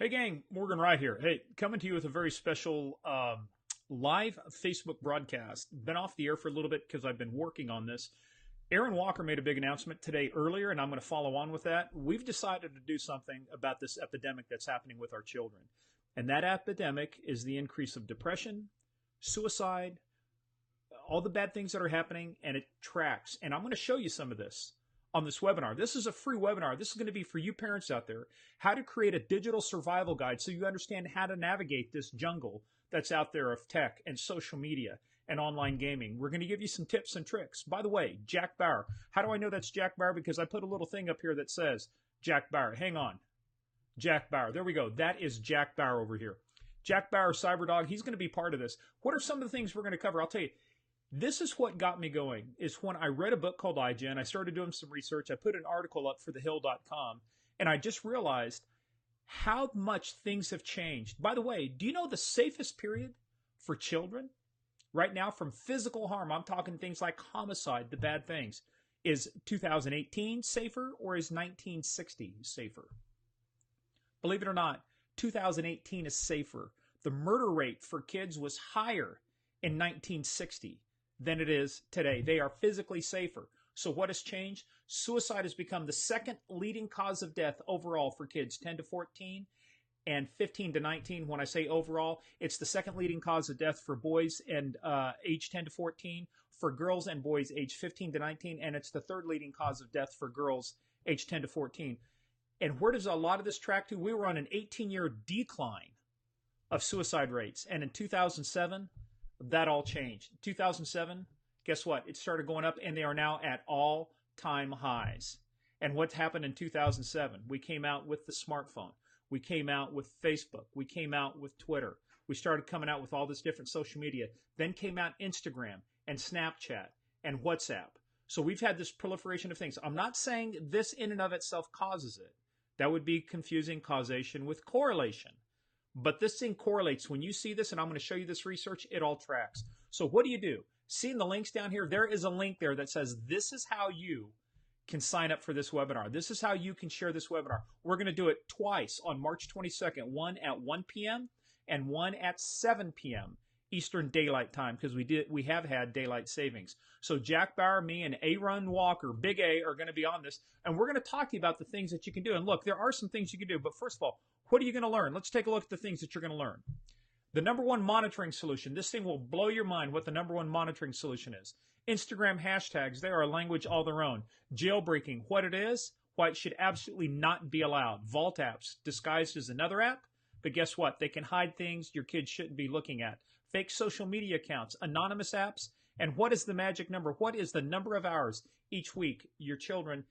Hey, gang, Morgan Wright here. Hey, coming to you with a very special live Facebook broadcast. Been off the air for a little bit because I've been working on this. Aaron Walker made a big announcement today earlier, and I'm going to follow on with that. We've decided to do something about this epidemic that's happening with our children. And that epidemic is the increase of depression, suicide, all the bad things that are happening, and it tracks. And I'm going to show you some of this on this webinar. This is a free webinar. This is going to be for you parents out there, how to create a digital survival guide so you understand how to navigate this jungle that's out there of tech and social media and online gaming. We're going to give you some tips and tricks. By the way, Jack Bauer. How do I know that's Jack Bauer? Because I put a little thing up here that says Jack Bauer. Hang on. Jack Bauer. There we go. That is Jack Bauer over here. Jack Bauer, Cyberdog. He's going to be part of this. What are some of the things we're going to cover? I'll tell you. This is what got me going, is when I read a book called iGen. I started doing some research. I put an article up for thehill.com, and I just realized how much things have changed. By the way, do you know the safest period for children right now from physical harm? I'm talking things like homicide, the bad things. Is 2018 safer or is 1960 safer? Believe it or not, 2018 is safer. The murder rate for kids was higher in 1960 than it is today. They are physically safer. So what has changed? Suicide has become the second leading cause of death overall for kids 10 to 14 and 15 to 19. When I say overall, it's the second leading cause of death for boys and age 10 to 14, for girls and boys age 15 to 19, and it's the third leading cause of death for girls age 10 to 14. And where does a lot of this track to? We were on an 18-year decline of suicide rates, and in 2007, that all changed. 2007, guess what? It started going up, and they are now at all-time highs. And what happened in 2007? We came out with the smartphone. We came out with Facebook. We came out with Twitter. We started coming out with all this different social media. Then came out Instagram and Snapchat and WhatsApp. So we've had this proliferation of things. I'm not saying this in and of itself causes it. That would be confusing causation with correlation. But this thing correlates. When you see this, and I'm going to show you this research, it all tracks. So what do? Seeing the links down here, there is a link there that says this is how you can sign up for this webinar. This is how you can share this webinar. We're going to do it twice on March 22nd, one at 1 p.m. and one at 7 p.m. Eastern Daylight Time, because we have had daylight savings. So Jack Bauer, me, and Aaron Walker, Big A, are going to be on this, and we're going to talk to you about the things that you can do. And look, there are some things you can do, but first of all, what are you going to learn? Let's take a look at the things that you're going to learn. The number one monitoring solution. This thing will blow your mind what the number one monitoring solution is. Instagram hashtags, they are a language all their own. Jailbreaking, what it is, why it should absolutely not be allowed. Vault apps, disguised as another app, but guess what? They can hide things your kids shouldn't be looking at. Fake social media accounts, anonymous apps, and what is the magic number? What is the number of hours each week your children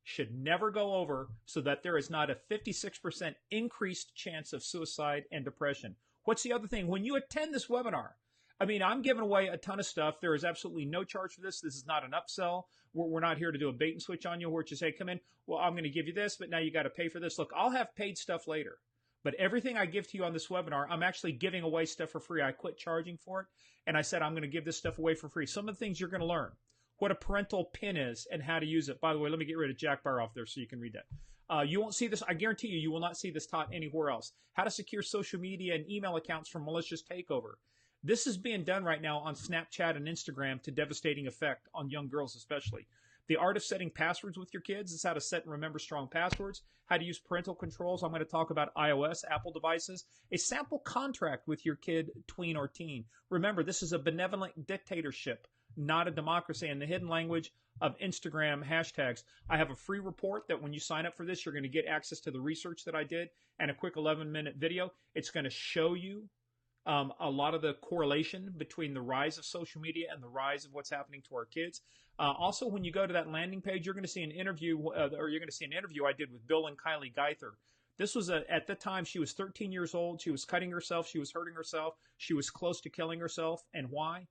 should never go over so that there is not a 56% increased chance of suicide and depression? What's the other thing? When you attend this webinar, I mean, I'm giving away a ton of stuff. There is absolutely no charge for this. This is not an upsell. We're not here to do a bait and switch on you where you say, come in, well, I'm going to give you this, but now you got to pay for this. Look, I'll have paid stuff later. But everything I give to you on this webinar, I'm actually giving away stuff for free. I quit charging for it, and I said I'm going to give this stuff away for free. Some of the things you're going to learn. What a parental pin is and how to use it. By the way, let me get rid of Jack Bauer off there so you can read that. You won't see this. I guarantee you will not see this taught anywhere else. How to secure social media and email accounts from malicious takeover. This is being done right now on Snapchat and Instagram to devastating effect on young girls especially. The art of setting passwords with your kids is how to set and remember strong passwords, how to use parental controls. I'm going to talk about iOS, Apple devices, a sample contract with your kid, tween, or teen. Remember, this is a benevolent dictatorship, not a democracy. In the hidden language of Instagram hashtags, I have a free report that when you sign up for this, you're going to get access to the research that I did and a quick 11-minute video. It's going to show you a lot of the correlation between the rise of social media and the rise of what's happening to our kids. Also, when you go to that landing page, you're going to see an interview, I did with Bill and Kylie Geither. This was at the time she was 13 years old. She was cutting herself. She was hurting herself. She was close to killing herself. And why?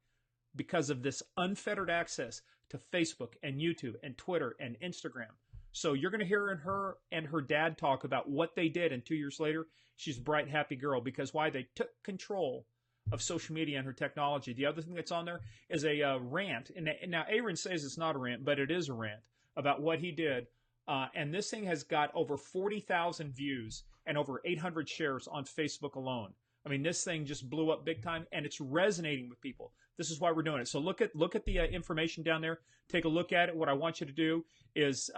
Because of this unfettered access to Facebook and YouTube and Twitter and Instagram. So you're going to hear her and her dad talk about what they did, and 2 years later, she's a bright, happy girl. Because why? They took control of social media and her technology. The other thing that's on there is a rant. And now Aaron says it's not a rant, but it is a rant about what he did And this thing has got over 40,000 views and over 800 shares on Facebook alone. I mean, this thing just blew up big time, and it's resonating with people. This is why we're doing it. So look at the information down there. Take a look at it. What I want you to do is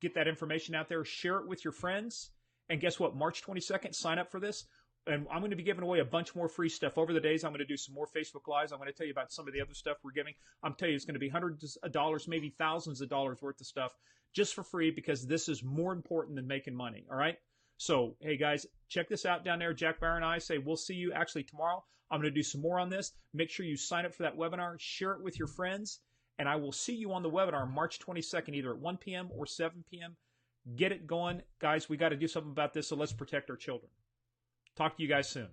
get that information out there, share it with your friends, and guess what? March 22nd, sign up for this. And I'm going to be giving away a bunch more free stuff over the days. I'm going to do some more Facebook Lives. I'm going to tell you about some of the other stuff we're giving. I'm telling you, it's going to be hundreds of dollars, maybe thousands of dollars worth of stuff just for free, because this is more important than making money. All right. So, hey guys, check this out down there. Jack Bauer and I say we'll see you actually tomorrow. I'm going to do some more on this. Make sure you sign up for that webinar, share it with your friends, and I will see you on the webinar March 22nd, either at 1 p.m. or 7 p.m. Get it going. Guys, we got to do something about this, so let's protect our children. Talk to you guys soon.